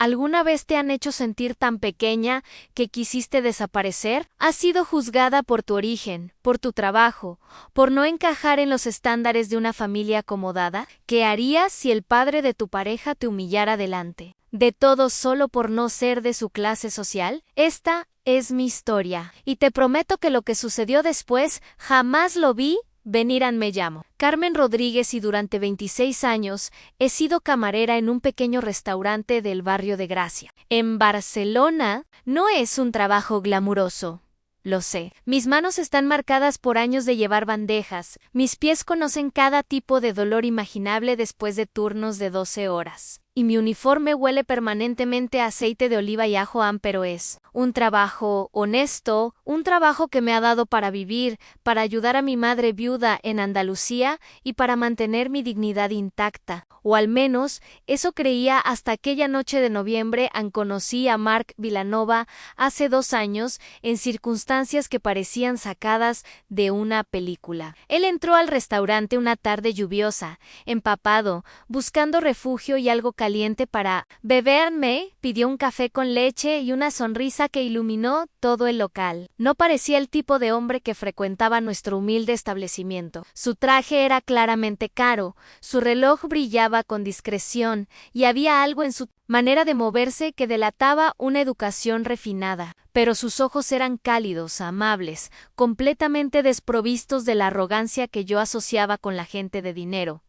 ¿Alguna vez te han hecho sentir tan pequeña que quisiste desaparecer? ¿Has sido juzgada por tu origen, por tu trabajo, por no encajar en los estándares de una familia acomodada? ¿Qué harías si el padre de tu pareja te humillara delante de todos solo por no ser de su clase social? Esta es mi historia, y te prometo que lo que sucedió después jamás lo vi venir. Me llamo Carmen Rodríguez y durante 26 años he sido camarera en un pequeño restaurante del barrio de Gracia, en Barcelona. No es un trabajo glamuroso, lo sé. Mis manos están marcadas por años de llevar bandejas, mis pies conocen cada tipo de dolor imaginable después de turnos de 12 horas. Y mi uniforme huele permanentemente a aceite de oliva y ajo, pero es un trabajo honesto, un trabajo que me ha dado para vivir, para ayudar a mi madre viuda en Andalucía y para mantener mi dignidad intacta. O al menos eso creía hasta aquella noche de noviembre en conocí a Marc Vilanova hace 2 años en circunstancias que parecían sacadas de una película. Él entró al restaurante una tarde lluviosa, empapado, buscando refugio y algo caliente para beberme, pidió un café con leche y una sonrisa que iluminó todo el local. No parecía el tipo de hombre que frecuentaba nuestro humilde establecimiento. Su traje era claramente caro, su reloj brillaba con discreción y había algo en su manera de moverse que delataba una educación refinada. Pero sus ojos eran cálidos, amables, completamente desprovistos de la arrogancia que yo asociaba con la gente de dinero.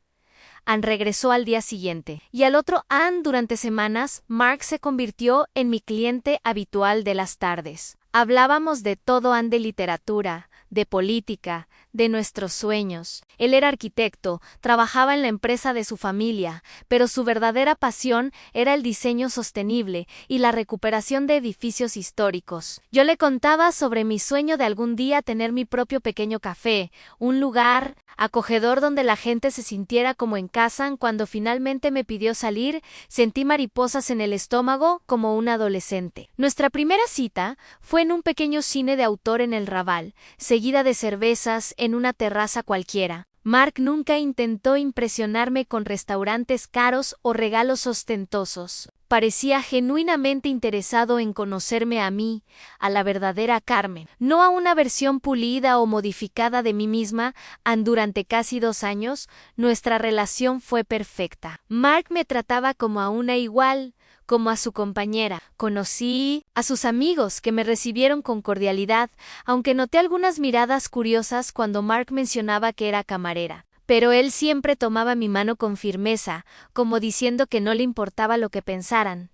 Ann regresó al día siguiente, y al otro durante semanas, Marc se convirtió en mi cliente habitual de las tardes. Hablábamos de todo, de literatura, de política, de nuestros sueños. Él era arquitecto, trabajaba en la empresa de su familia, pero su verdadera pasión era el diseño sostenible y la recuperación de edificios históricos. Yo le contaba sobre mi sueño de algún día tener mi propio pequeño café, un lugar acogedor donde la gente se sintiera como en casa. Cuando finalmente me pidió salir, sentí mariposas en el estómago como un adolescente. Nuestra primera cita fue en un pequeño cine de autor en el Raval, seguida de cervezas en una terraza cualquiera. Marc nunca intentó impresionarme con restaurantes caros o regalos ostentosos. Parecía genuinamente interesado en conocerme a mí, a la verdadera Carmen, no a una versión pulida o modificada de mí misma. Durante casi 2 años, nuestra relación fue perfecta. Marc me trataba como a una igual, como a su compañera. Conocí a sus amigos, que me recibieron con cordialidad, aunque noté algunas miradas curiosas cuando Marc mencionaba que era camarera. Pero él siempre tomaba mi mano con firmeza, como diciendo que no le importaba lo que pensaran.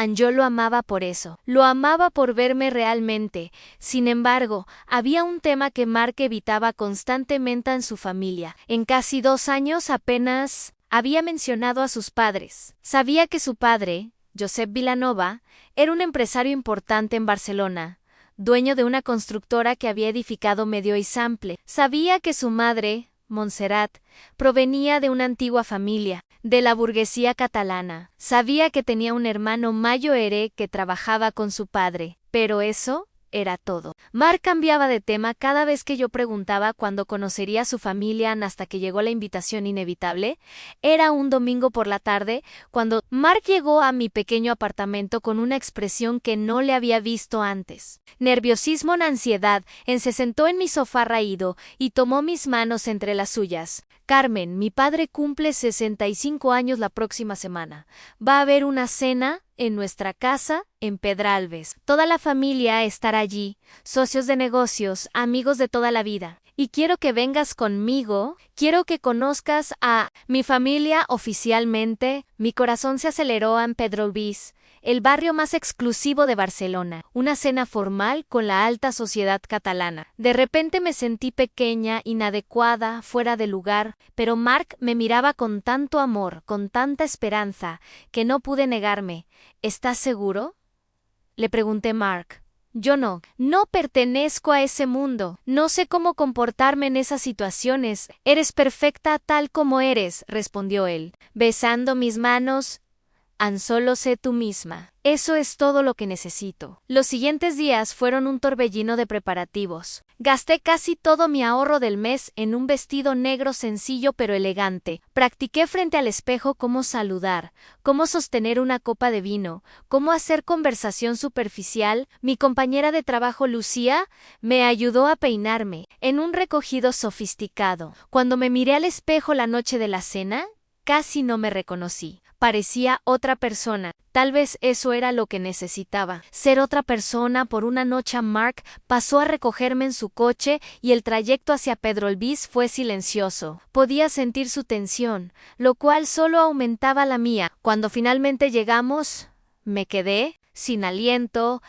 Yo lo amaba por eso. Lo amaba por verme realmente. Sin embargo, había un tema que Marc evitaba constantemente en su familia. En casi 2 años apenas había mencionado a sus padres. Sabía que su padre, Josep Vilanova, era un empresario importante en Barcelona, dueño de una constructora que había edificado Medio Eixample. Sabía que su madre, Montserrat, provenía de una antigua familia, de la burguesía catalana. Sabía que tenía un hermano mayor que trabajaba con su padre, pero eso era todo. Marc cambiaba de tema cada vez que yo preguntaba cuándo conocería a su familia, hasta que llegó la invitación inevitable. Era un domingo por la tarde cuando Marc llegó a mi pequeño apartamento con una expresión que no le había visto antes. Nerviosismo, ansiedad. Se sentó en mi sofá raído y tomó mis manos entre las suyas. Carmen, mi padre cumple 65 años la próxima semana. Va a haber una cena en nuestra casa en Pedralbes. Toda la familia estará allí, socios de negocios, amigos de toda la vida. Y quiero que vengas conmigo, quiero que conozcas a mi familia oficialmente. Mi corazón se aceleró en Pedralbes, el barrio más exclusivo de Barcelona. Una cena formal con la alta sociedad catalana. De repente me sentí pequeña, inadecuada, fuera de lugar, pero Marc me miraba con tanto amor, con tanta esperanza, que no pude negarme. ¿Estás seguro?, le pregunté a Marc. Yo no pertenezco a ese mundo. No sé cómo comportarme en esas situaciones. Eres perfecta tal como eres, respondió él, besando mis manos. solo sé tú misma. Eso es todo lo que necesito. Los siguientes días fueron un torbellino de preparativos. Gasté casi todo mi ahorro del mes en un vestido negro sencillo pero elegante. Practiqué frente al espejo cómo saludar, cómo sostener una copa de vino, cómo hacer conversación superficial. Mi compañera de trabajo Lucía me ayudó a peinarme en un recogido sofisticado. Cuando me miré al espejo la noche de la cena, casi no me reconocí. Parecía otra persona. Tal vez eso era lo que necesitaba. Ser otra persona. Por una noche Mark pasó a recogerme en su coche y el trayecto hacia Petrolbis fue silencioso. Podía sentir su tensión, lo cual solo aumentaba la mía. Cuando finalmente llegamos, me quedé sin aliento.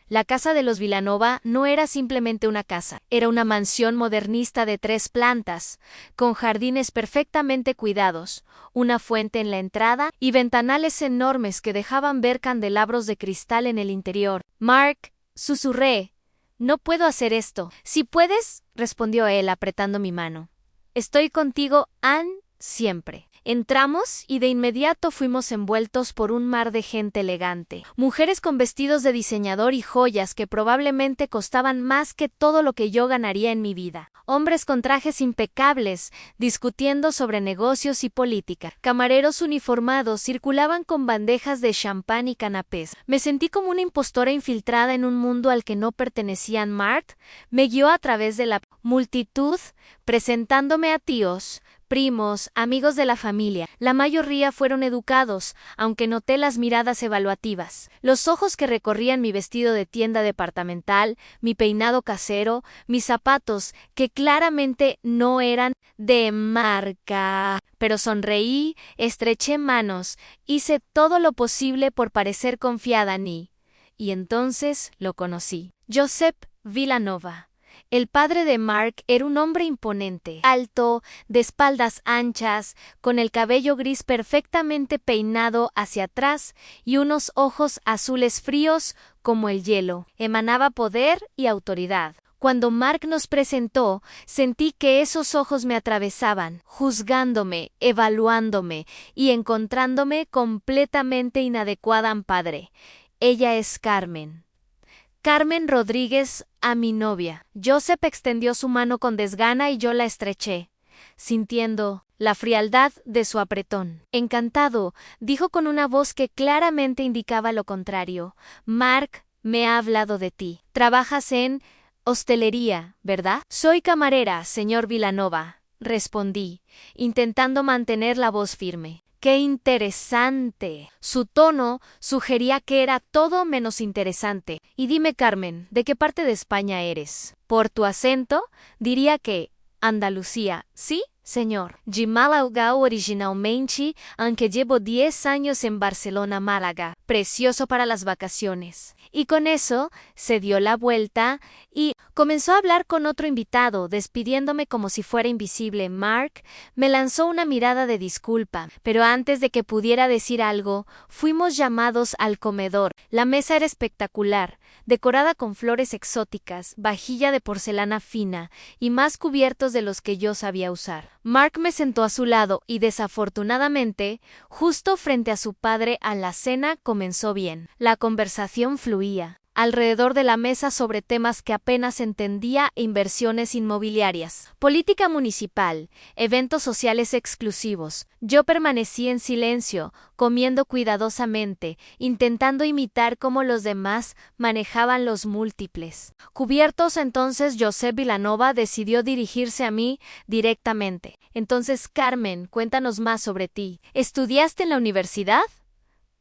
La casa de los Vilanova no era simplemente una casa, era una mansión modernista de 3 plantas, con jardines perfectamente cuidados, una fuente en la entrada y ventanales enormes que dejaban ver candelabros de cristal en el interior. Mark, susurré, no puedo hacer esto. Si puedes, respondió él apretando mi mano. Estoy contigo, Anne, siempre. Entramos y de inmediato fuimos envueltos por un mar de gente elegante. Mujeres con vestidos de diseñador y joyas que probablemente costaban más que todo lo que yo ganaría en mi vida. Hombres con trajes impecables, discutiendo sobre negocios y política. Camareros uniformados circulaban con bandejas de champán y canapés. Me sentí como una impostora infiltrada en un mundo al que no pertenecían. Mark me guió a través de la multitud, presentándome a tíos, primos, amigos de la familia. La mayoría fueron educados, aunque noté las miradas evaluativas. Los ojos que recorrían mi vestido de tienda departamental, mi peinado casero, mis zapatos, que claramente no eran de marca. Pero sonreí, estreché manos, hice todo lo posible por parecer confiada en mí. Y entonces lo conocí. Josep Vilanova. El padre de Mark era un hombre imponente, alto, de espaldas anchas, con el cabello gris perfectamente peinado hacia atrás y unos ojos azules fríos como el hielo. Emanaba poder y autoridad. Cuando Mark nos presentó, sentí que esos ojos me atravesaban, juzgándome, evaluándome y encontrándome completamente inadecuada. Padre, ella es Carmen. Carmen Rodríguez, a mi novia. Josep extendió su mano con desgana y yo la estreché, sintiendo la frialdad de su apretón. Encantado, dijo con una voz que claramente indicaba lo contrario. Mark me ha hablado de ti. Trabajas en hostelería, ¿verdad? Soy camarera, señor Vilanova, respondí, intentando mantener la voz firme. ¡Qué interesante! Su tono sugería que era todo menos interesante. Y dime, Carmen, ¿de qué parte de España eres? Por tu acento, diría que Andalucía, ¿sí? Señor, de Málaga originalmente, aunque llevo 10 años en Barcelona, Málaga. Precioso para las vacaciones. Y con eso, se dio la vuelta y comenzó a hablar con otro invitado, despidiéndome como si fuera invisible. Mark me lanzó una mirada de disculpa, pero antes de que pudiera decir algo, fuimos llamados al comedor. La mesa era espectacular, decorada con flores exóticas, vajilla de porcelana fina y más cubiertos de los que yo sabía usar. Mark me sentó a su lado y desafortunadamente, justo frente a su padre. A la cena comenzó bien. La conversación fluía alrededor de la mesa sobre temas que apenas entendía: inversiones inmobiliarias, política municipal, eventos sociales exclusivos. Yo permanecí en silencio, comiendo cuidadosamente, intentando imitar cómo los demás manejaban los múltiples cubiertos. Entonces Josep Vilanova decidió dirigirse a mí directamente. Entonces, Carmen, cuéntanos más sobre ti. ¿Estudiaste en la universidad?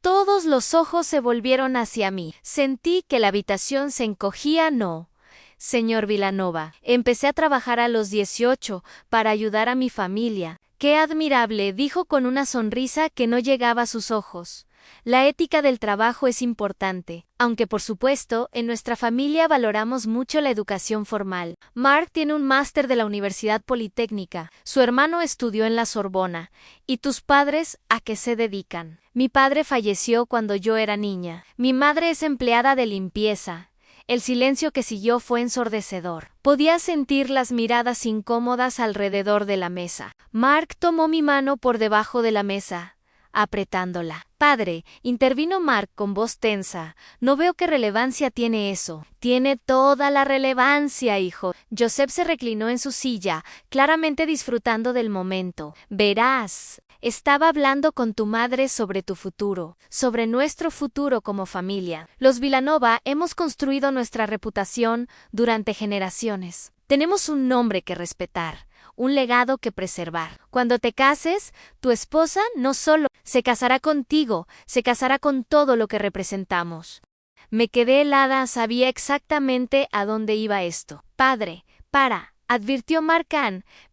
Todos los ojos se volvieron hacia mí. Sentí que la habitación se encogía. No, señor Vilanova. Empecé a trabajar a los 18 para ayudar a mi familia. ¡Qué admirable!, dijo con una sonrisa que no llegaba a sus ojos. La ética del trabajo es importante, aunque por supuesto, en nuestra familia valoramos mucho la educación formal. Mark tiene un máster de la Universidad Politécnica, su hermano estudió en la Sorbona. ¿Y tus padres a qué se dedican? Mi padre falleció cuando yo era niña. Mi madre es empleada de limpieza. El silencio que siguió fue ensordecedor. Podía sentir las miradas incómodas alrededor de la mesa. Mark tomó mi mano por debajo de la mesa. apretándola. Padre, intervino Mark con voz tensa, no veo qué relevancia tiene eso. Tiene toda la relevancia, hijo. Joseph se reclinó en su silla, claramente disfrutando del momento. Verás, estaba hablando con tu madre sobre tu futuro, sobre nuestro futuro como familia. Los Villanova hemos construido nuestra reputación durante generaciones. Tenemos un nombre que respetar, un legado que preservar. Cuando te cases, tu esposa no solo se casará contigo, se casará con todo lo que representamos. Me quedé helada, sabía exactamente a dónde iba esto. Padre, advirtió Mark,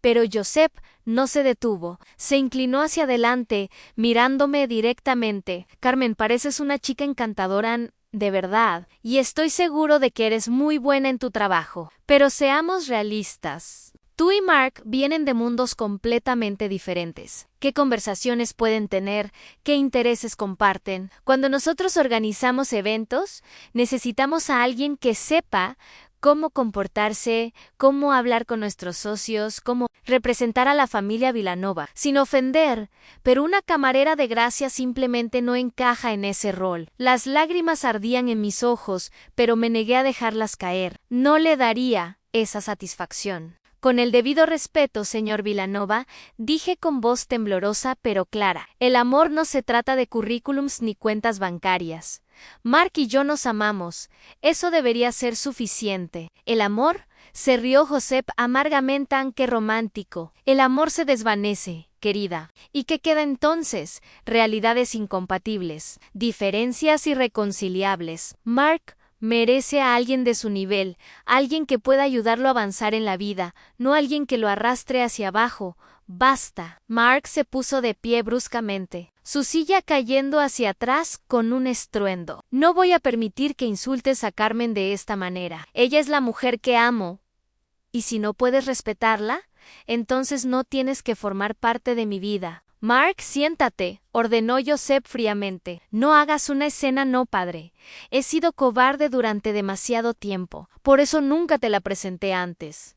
pero Joseph no se detuvo. Se inclinó hacia adelante, mirándome directamente. Carmen, pareces una chica encantadora, de verdad, y estoy seguro de que eres muy buena en tu trabajo. Pero seamos realistas. Tú y Mark vienen de mundos completamente diferentes. ¿Qué conversaciones pueden tener? ¿Qué intereses comparten? Cuando nosotros organizamos eventos, necesitamos a alguien que sepa cómo comportarse, cómo hablar con nuestros socios, cómo representar a la familia Villanova, sin ofender, pero una camarera de gracia simplemente no encaja en ese rol. Las lágrimas ardían en mis ojos, pero me negué a dejarlas caer. No le daría esa satisfacción. Con el debido respeto, señor Villanova, dije con voz temblorosa pero clara. El amor no se trata de currículums ni cuentas bancarias. Mark y yo nos amamos. Eso debería ser suficiente. ¿El amor? Se rió Joseph amargamente, aunque romántico. El amor se desvanece, querida. ¿Y qué queda entonces? Realidades incompatibles, diferencias irreconciliables. Mark merece a alguien de su nivel, alguien que pueda ayudarlo a avanzar en la vida, no alguien que lo arrastre hacia abajo. Basta. Mark se puso de pie bruscamente, su silla cayendo hacia atrás con un estruendo. No voy a permitir que insultes a Carmen de esta manera. Ella es la mujer que amo. Y si no puedes respetarla, entonces no tienes que formar parte de mi vida. Mark, siéntate, ordenó Joseph fríamente. No hagas una escena, no, padre. He sido cobarde durante demasiado tiempo. Por eso nunca te la presenté antes.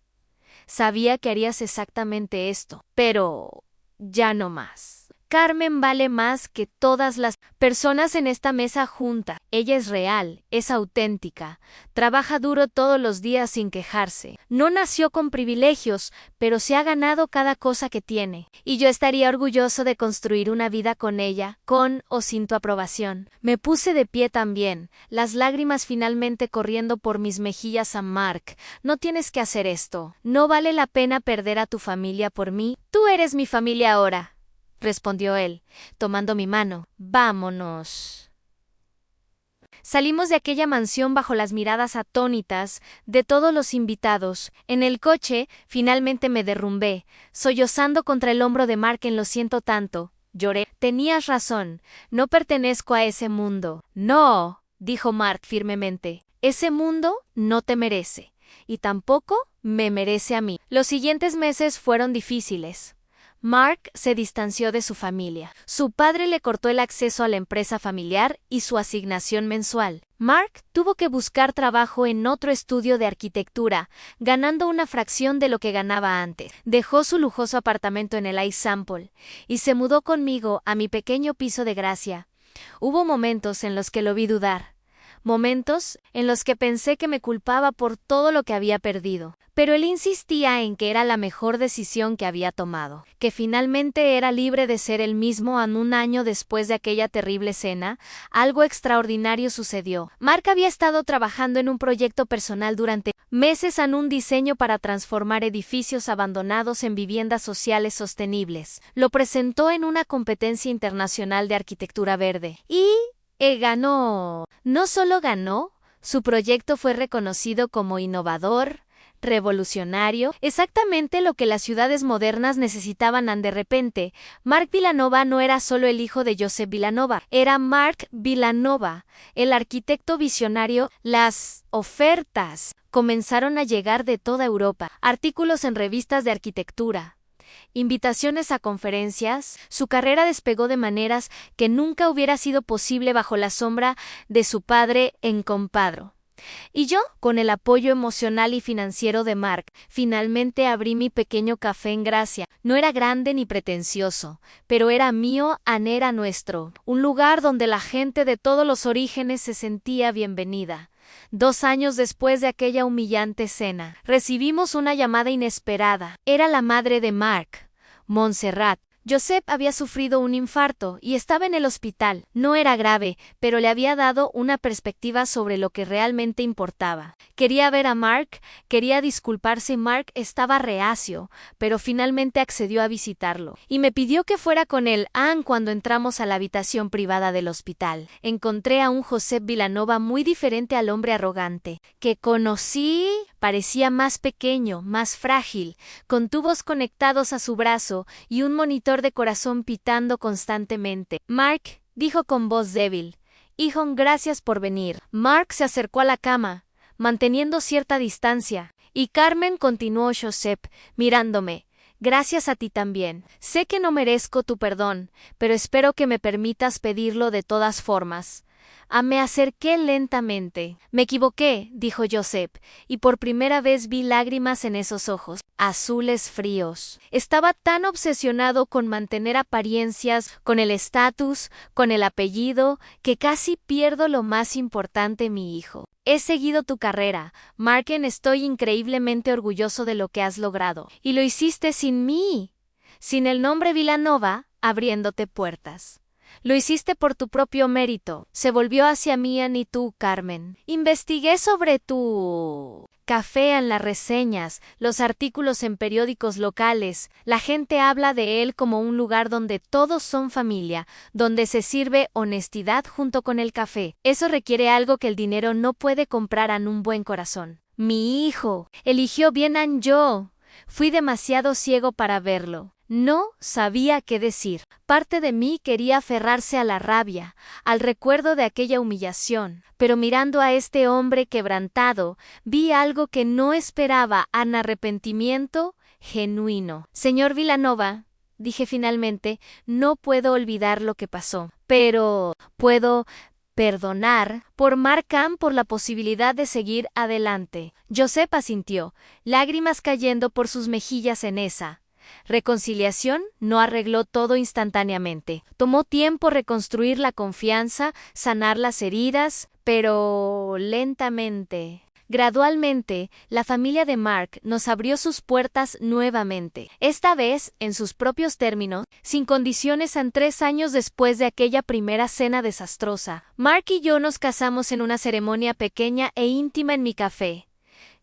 Sabía que harías exactamente esto, pero ya no más. Carmen vale más que todas las personas en esta mesa junta. Ella es real, es auténtica, trabaja duro todos los días sin quejarse. No nació con privilegios, pero se ha ganado cada cosa que tiene. Y yo estaría orgulloso de construir una vida con ella, con o sin tu aprobación. Me puse de pie también, las lágrimas finalmente corriendo por mis mejillas a Mark. No tienes que hacer esto. No vale la pena perder a tu familia por mí. Tú eres mi familia ahora, respondió él, tomando mi mano. Vámonos. Salimos de aquella mansión bajo las miradas atónitas de todos los invitados. En el coche, finalmente me derrumbé, sollozando contra el hombro de Mark en lo siento tanto. Lloré. Tenías razón, no pertenezco a ese mundo. No, dijo Mark firmemente, ese mundo no te merece, y tampoco me merece a mí. Los siguientes meses fueron difíciles. Mark se distanció de su familia. Su padre le cortó el acceso a la empresa familiar y su asignación mensual. Mark tuvo que buscar trabajo en otro estudio de arquitectura, ganando una fracción de lo que ganaba antes. Dejó su lujoso apartamento en el Ice Sample y se mudó conmigo a mi pequeño piso de Gracia. Hubo momentos en los que lo vi dudar. Momentos en los que pensé que me culpaba por todo lo que había perdido, pero él insistía en que era la mejor decisión que había tomado, que finalmente era libre de ser él mismo. En un año después de aquella terrible cena, algo extraordinario sucedió. Mark había estado trabajando en un proyecto personal durante meses en un diseño para transformar edificios abandonados en viviendas sociales sostenibles. Lo presentó en una competencia internacional de arquitectura verde y ganó. No solo ganó, su proyecto fue reconocido como innovador, revolucionario, exactamente lo que las ciudades modernas necesitaban. De repente, Mark Villanova no era solo el hijo de Joseph Villanova, era Mark Villanova, el arquitecto visionario. Las ofertas comenzaron a llegar de toda Europa, artículos en revistas de arquitectura, invitaciones a conferencias. Su carrera despegó de maneras que nunca hubiera sido posible bajo la sombra de su padre en Compadro. Y yo, con el apoyo emocional y financiero de Mark, finalmente abrí mi pequeño café en Gracia. No era grande ni pretencioso, pero era mío, era nuestro, un lugar donde la gente de todos los orígenes se sentía bienvenida. 2 años después de aquella humillante cena, recibimos una llamada inesperada. Era la madre de Mark, Montserrat. Joseph había sufrido un infarto y estaba en el hospital. No era grave, pero le había dado una perspectiva sobre lo que realmente importaba. Quería ver a Mark, quería disculparse y Mark estaba reacio, pero finalmente accedió a visitarlo. Y me pidió que fuera con él. Cuando entramos a la habitación privada del hospital, encontré a un Joseph Vilanova muy diferente al hombre arrogante que conocí. Parecía más pequeño, más frágil, con tubos conectados a su brazo y un monitor de corazón pitando constantemente. Mark, dijo con voz débil. Hijo, gracias por venir. Mark se acercó a la cama, manteniendo cierta distancia, y Carmen, continuó Joseph, mirándome. Gracias a ti también. Sé que no merezco tu perdón, pero espero que me permitas pedirlo de todas formas. Me acerqué lentamente. Me equivoqué, dijo Joseph, y por primera vez vi lágrimas en esos ojos, azules fríos. Estaba tan obsesionado con mantener apariencias, con el estatus, con el apellido, que casi pierdo lo más importante, mi hijo. He seguido tu carrera, Marken, estoy increíblemente orgulloso de lo que has logrado. Y lo hiciste sin mí, sin el nombre Vilanova, abriéndote puertas. Lo hiciste por tu propio mérito. Se volvió hacia mí y tú, Carmen. Investigué sobre tu café en las reseñas, los artículos en periódicos locales. La gente habla de él como un lugar donde todos son familia, donde se sirve honestidad junto con el café. Eso requiere algo que el dinero no puede comprar, un buen corazón. Mi hijo eligió bien a yo. Fui demasiado ciego para verlo. No sabía qué decir. Parte de mí quería aferrarse a la rabia, al recuerdo de aquella humillación, pero mirando a este hombre quebrantado, vi algo que no esperaba, un arrepentimiento genuino. Señor Vilanova, dije finalmente, no puedo olvidar lo que pasó, pero puedo perdonar por Markham por la posibilidad de seguir adelante. Joseph asintió, lágrimas cayendo por sus mejillas en esa reconciliación no arregló todo instantáneamente. Tomó tiempo reconstruir la confianza, sanar las heridas, pero lentamente. Gradualmente, la familia de Mark nos abrió sus puertas nuevamente. Esta vez, en sus propios términos, sin condiciones. 3 años después de aquella primera cena desastrosa, Mark y yo nos casamos en una ceremonia pequeña e íntima en mi café.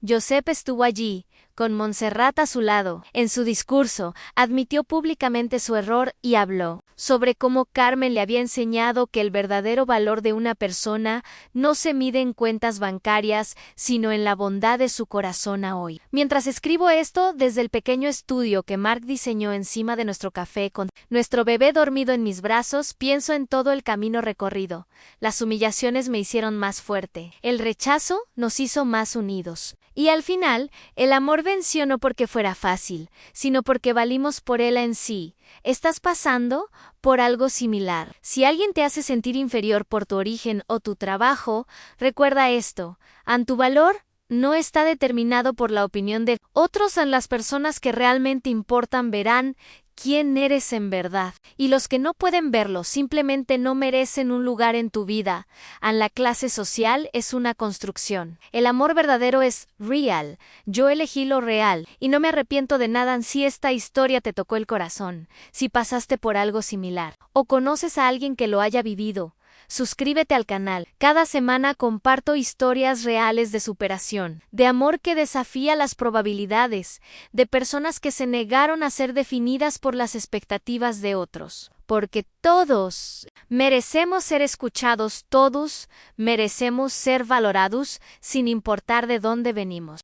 Joseph estuvo allí, con Montserrat a su lado. En su discurso, admitió públicamente su error y habló sobre cómo Carmen le había enseñado que el verdadero valor de una persona no se mide en cuentas bancarias, sino en la bondad de su corazón hoy. Mientras escribo esto, desde el pequeño estudio que Mark diseñó encima de nuestro café con nuestro bebé dormido en mis brazos, pienso en todo el camino recorrido. Las humillaciones me hicieron más fuerte. El rechazo nos hizo más unidos. Y al final, el amor venció no porque fuera fácil, sino porque valimos por él en sí. ¿Estás pasando por algo similar? Si alguien te hace sentir inferior por tu origen o tu trabajo, recuerda esto. Tu valor no está determinado por la opinión de otros. Las personas que realmente importan verán quién eres en verdad. Y los que no pueden verlo simplemente no merecen un lugar en tu vida. La clase social es una construcción. El amor verdadero es real. Yo elegí lo real y no me arrepiento de nada. Si esta historia te tocó el corazón, si pasaste por algo similar o conoces a alguien que lo haya vivido, suscríbete al canal. Cada semana comparto historias reales de superación, de amor que desafía las probabilidades, de personas que se negaron a ser definidas por las expectativas de otros. Porque todos merecemos ser escuchados, todos merecemos ser valorados, sin importar de dónde venimos.